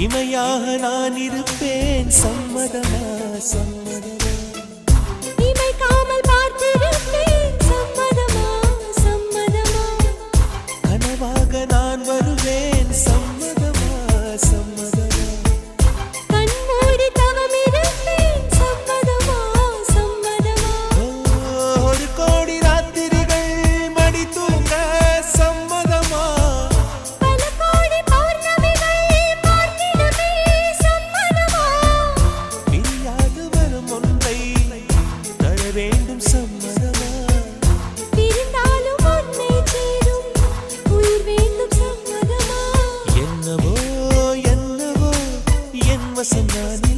இமையாக நான் இருப்பேன் சம்மதமா சம்மதமா இமைக்காமல் பார்த்திருப்பேன் சம்மதமா சம்மதமா கனவாக நான் வருவேன் சம்மதமா சம்மதமா கண்மூடி தவம் இருப்பேன் சம்மதமா சம்மதமா ஒரு கோடி ராத்திரிகள் மடி தூங்க சம்மதமா பல கோடி பௌர்ணமிகள் பார்த்திடுமே சம்மதமா பிரியாது வரும் ஒன்றை தர வேண்டும் சம்மதமா பிரிந்தாலும் உன்னை சேரும் உயிர் வேண்டும் சம்மதமா என்னவோ என்னவோ என் வசம் நான்